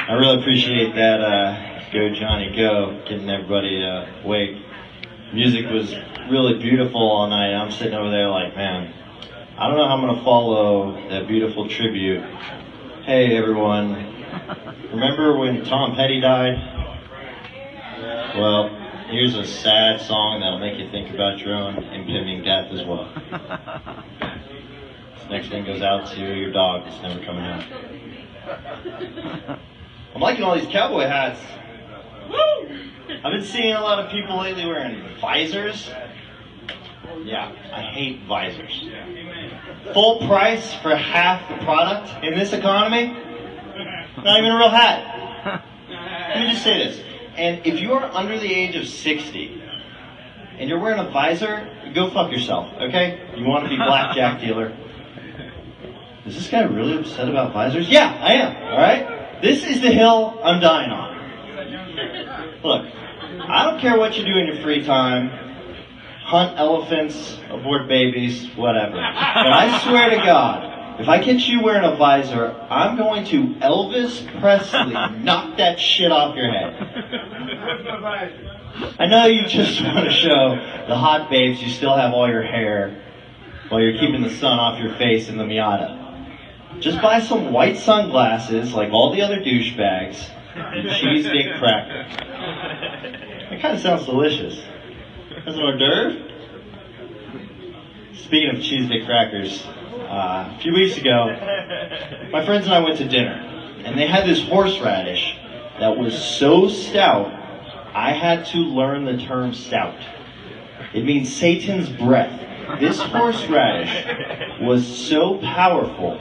I really appreciate that, Go Johnny Go, getting everybody awake. Music was really beautiful all night. I'm sitting over there like, man, I don't know how I'm going to follow that beautiful tribute. Hey, everyone. Remember when Tom Petty died? Well, here's a sad song that'll make you think about your own impending death as well. This next one goes out to your dog that's never coming home. I'm liking all these cowboy hats. Woo! I've been seeing a lot of people lately wearing visors. Yeah, I hate visors. Full price for half the product in this economy? Not even a real hat. Let me just say this. And if you are under the age of 60 and you're wearing a visor, go fuck yourself, okay? You want to be blackjack dealer. Is this guy really upset about visors? Yeah, I am, alright? This is the hill I'm dying on. Look, I don't care what you do in your free time. Hunt elephants, abort babies, whatever. But I swear to God, if I catch you wearing a visor, I'm going to Elvis Presley knock that shit off your head. I know you just want to show the hot babes you still have all your hair while you're keeping the sun off your face in the Miata. Just buy some white sunglasses like all the other douchebags and cheese bake cracker. That kind of sounds delicious. As an hors d'oeuvre? Speaking of cheese bake crackers, a few weeks ago, my friends and I went to dinner, and they had this horseradish that was so stout, I had to learn the term stout. It means Satan's breath. This horseradish was so powerful,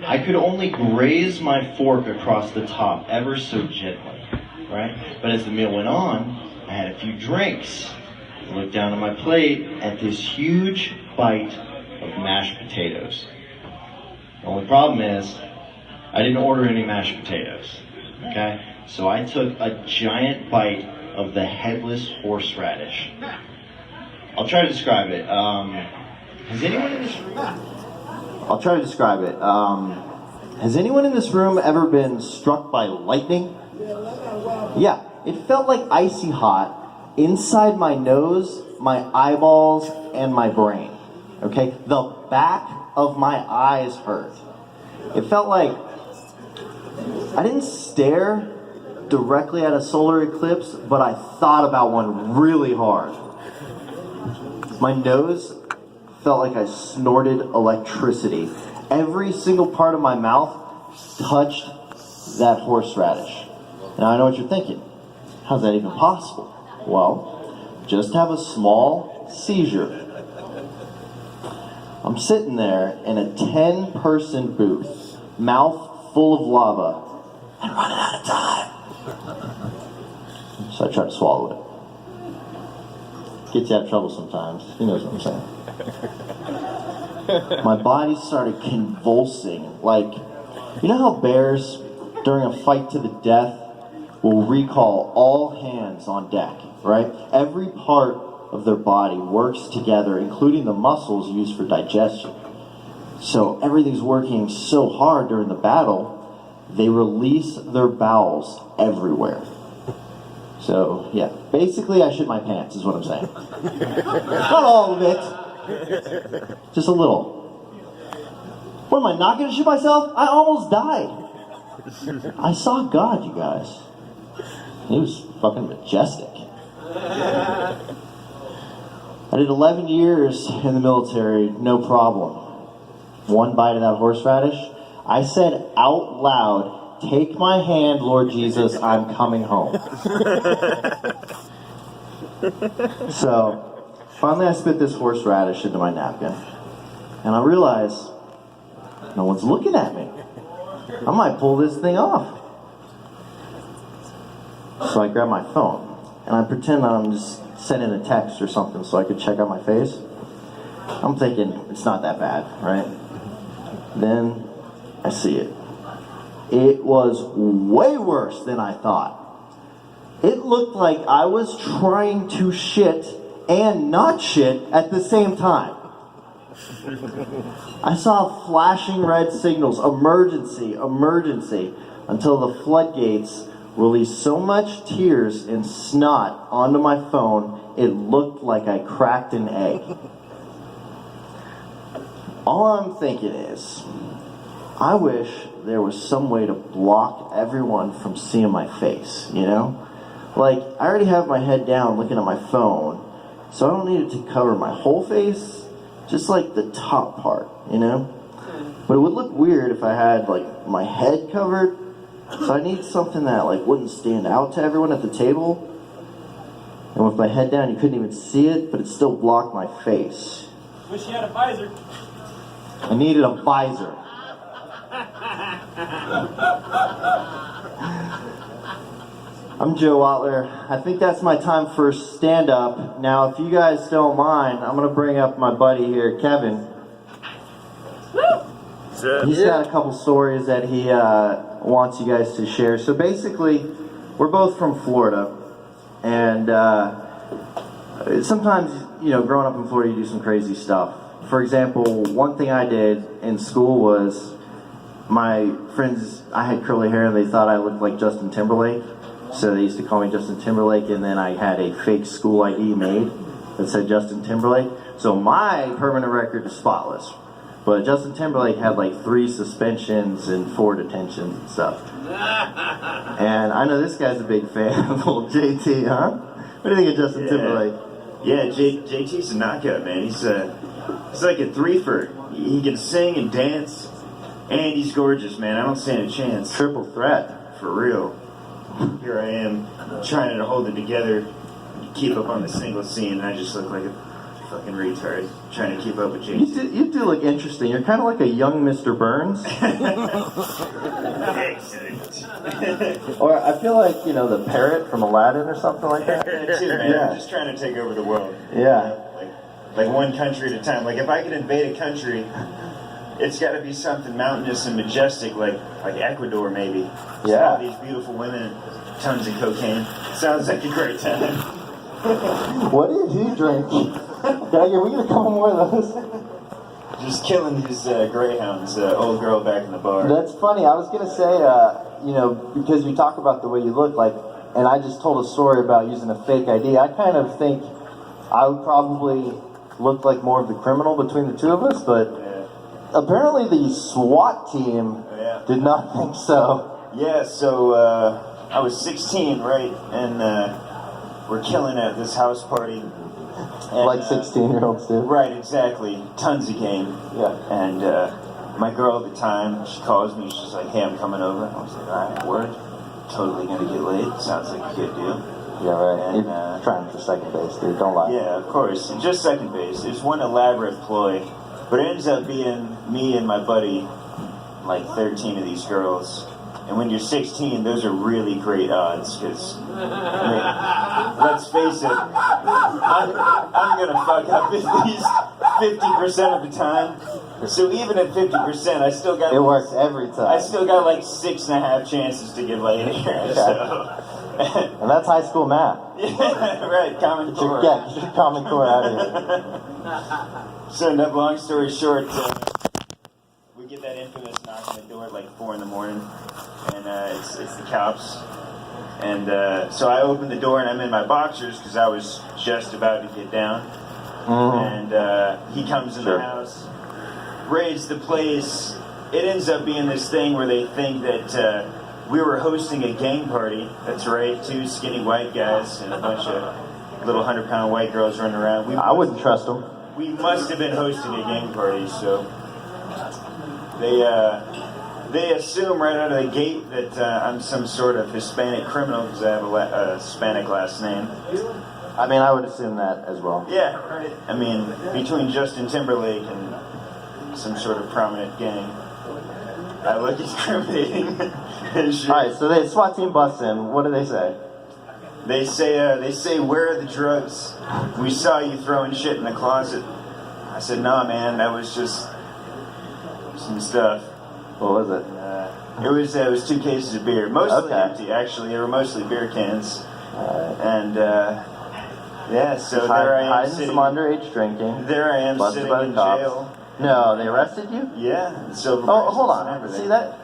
I could only graze my fork across the top ever so gently, right? But as the meal went on, I had a few drinks. I looked down at my plate at this huge bite of mashed potatoes. The only problem is, I didn't order any mashed potatoes, okay? So I took a giant bite of the headless horseradish. I'll try to describe it. Has anyone in this room... I'll try to describe it. Has anyone in this room ever been struck by lightning? Yeah, it felt like icy hot inside my nose, my eyeballs, and my brain. Okay? The back of my eyes hurt. It felt like I didn't stare directly at a solar eclipse, but I thought about one really hard. My nose felt like I snorted electricity. Every single part of my mouth touched that horseradish. Now I know what you're thinking. How's that even possible? Well, just have a small seizure. I'm sitting there in a 10-person booth, mouth full of lava, and running out of time. So I tried to swallow it. Gets you out of trouble sometimes. He knows what I'm saying. My body started convulsing. Like, you know how bears, during a fight to the death, will recall all hands on deck, right? Every part of their body works together, including the muscles used for digestion. So everything's working so hard during the battle, they release their bowels everywhere. So, yeah, basically I shit my pants is what I'm saying. Not all of it, just a little. What, am I not going to shit myself? I almost died. I saw God, you guys. He was fucking majestic. I did 11 years in the military, no problem. One bite of that horseradish, I said out loud, "Take my hand, Lord Jesus, I'm coming home." So, finally I spit this horseradish into my napkin, and I realize no one's looking at me. I might pull this thing off. So I grab my phone, and I pretend that I'm just sending a text or something so I could check out my face. I'm thinking, it's not that bad, right? Then I see it. It was way worse than I thought. It looked like I was trying to shit and not shit at the same time. I saw flashing red signals, emergency, emergency. until the floodgates released so much tears and snot onto my phone, it looked like I cracked an egg. All I'm thinking is, I wish there was some way to block everyone from seeing my face, you know? Like, I already have my head down looking at my phone, so I don't need it to cover my whole face, just like the top part, you know? But it would look weird if I had, like, my head covered, so I need something that, like, wouldn't stand out to everyone at the table. And with my head down, you couldn't even see it, but it still blocked my face. Wish you had a visor. I needed a visor. I'm Joe Watler. I think that's my time for stand-up. Now, if you guys don't mind, I'm going to bring up my buddy here, Kevin. He's got a couple stories that he wants you guys to share. So basically, we're both from Florida, and sometimes, you know, growing up in Florida, you do some crazy stuff. For example, one thing I did in school was my friends, I had curly hair and they thought I looked like Justin Timberlake. So they used to call me Justin Timberlake, and then I had a fake school ID made that said Justin Timberlake. So my permanent record is spotless. But Justin Timberlake had like 3 suspensions and 4 detentions and stuff. And I know this guy's a big fan of old JT, huh? What do you think of Justin Timberlake? Yeah, JT's a knockout, man. He's like a threefer. He can sing and dance, and he's gorgeous, man. I don't stand a chance. Triple threat. For real. Here I am, trying to hold it together, keep up on the single scene, and I just look like a fucking retard, trying to keep up with JT. You do look interesting. You're kind of like a young Mr. Burns. Excellent. Or I feel like, you know, the parrot from Aladdin or something like that. That too, man. Yeah. I'm just trying to take over the world. Yeah. You know? Like one country at a time. Like if I could invade a country, it's got to be something mountainous and majestic, like Ecuador maybe. Yeah. All these beautiful women and tons of cocaine. Sounds like a great time. What did he drink? We get a couple more of those. Just killing these greyhounds, old girl back in the bar. That's funny. I was gonna say, you know, because we talk about the way you look, like, and I just told a story about using a fake ID. I kind of think I would probably look like more of the criminal between the two of us, but apparently the SWAT team did not think so. Yeah, so I was 16, right, and we're killing at this house party. And, like 16-year-olds do. Right, exactly. Tons of game. Yeah. And my girl at the time, she calls me, she's like, hey, I'm coming over. I was like, all right, word. Totally gonna get laid. Sounds like a good deal. Yeah, right. And, you're trying for second base, dude. Don't lie. Yeah, of course. Just second base. It's one elaborate ploy. But it ends up being me and my buddy, like 13 of these girls. And when you're 16, those are really great odds, because, let's face it, I'm going to fuck up at least 50% of the time. So even at 50%, I still got... It works every time. I still got like 6.5 chances to get laid here, so... And that's high school math. Yeah, right, Common Core. Get your Common Core out of here. So, long story short, we get that infamous knock on the door at like 4 in the morning, and it's the cops. And so I open the door, and I'm in my boxers because I was just about to get down. And he comes in the house, raids the place. It ends up being this thing where they think that we were hosting a gang party. That's right, 2 skinny white guys and a bunch of little 100-pound white girls running around. I wouldn't trust them. We must have been hosting a gang party, so they assume right out of the gate that I'm some sort of Hispanic criminal because I have a Hispanic last name. I mean, I would assume that as well. Yeah, right. I mean, between Justin Timberlake and some sort of prominent gang, I look incriminating. Alright, so the SWAT team busts in. What do they say? They say, where are the drugs? We saw you throwing shit in the closet. I said, nah, man, that was just some stuff. What was it? It was 2 cases of beer, mostly empty. Actually, they were mostly beer cans. And so there I am hiding sitting. Some underage drinking. There I am busted sitting by the in cops. jail. No, they arrested you? Yeah. So hold on. See that?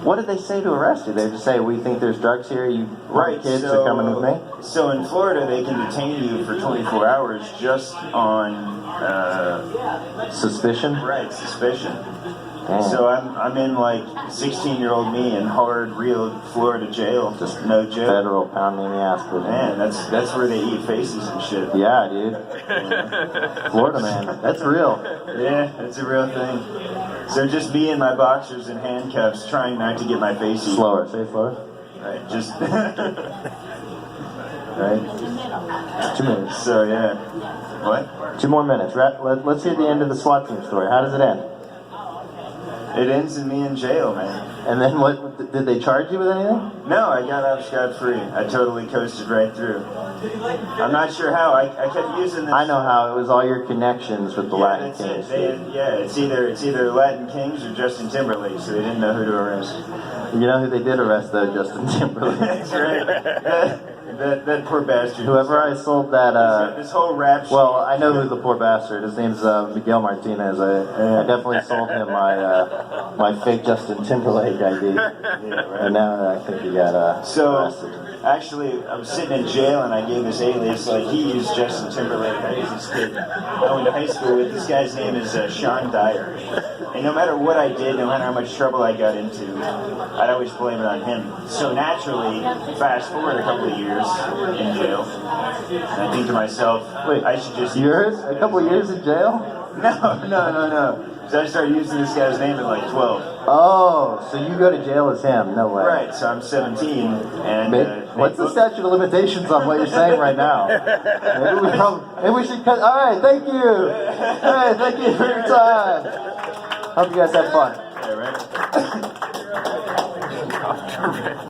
What did they say to arrest you? They just say, we think there's drugs here, you Right, kids so, are coming with me? So in Florida, they can detain you for 24 hours just on Suspicion? right, suspicion. Damn. So I'm in like 16-year-old me in hard, real Florida jail. Just no joke. Federal pound me in the ass. But Man, that's where they eat faces and shit. yeah, dude. Florida, man. That's real. Yeah, it's a real thing. So just me in my boxers and handcuffs, trying not to get my face eaten. Slower. Say it slower. Right, just. Right? 2 minutes. So yeah. What? 2 more minutes. Let's hear the end of the SWAT team story. How does it end? It ends in me in jail, man. And then what? Did they charge you with anything? No, I got off scot-free. I totally coasted right through. I'm not sure how. I kept using this. I know how. It was all your connections with the Latin that's Kings. it. It's either Latin Kings or Justin Timberlake, so they didn't know who to arrest. You know who they did arrest, though? Justin Timberlake. That's right. That poor bastard. Whoever I sold that. This whole rap shit. Well, I know who the poor bastard. His name's Miguel Martinez. I definitely sold him my fake Justin Timberlake ID. Yeah, right. And now I think he got arrested. Actually, I was sitting in jail and I gave this alias. Like, he used Justin Timberlake. I was this kid I went to high school with. This guy's name is Sean Dyer. And no matter what I did, no matter how much trouble I got into, I'd always blame it on him. So naturally, fast forward a couple of years in jail, and I think to myself, Wait, I should just... Years? A couple years in jail? No. So I started using this guy's name at like 12. Oh, so you go to jail as him? No way. Right, so I'm 17, and... What's the statute of limitations on what you're saying right now? Maybe we should cut. All right, thank you. All right, thank you for your time. Hope you guys have fun. Yeah, right?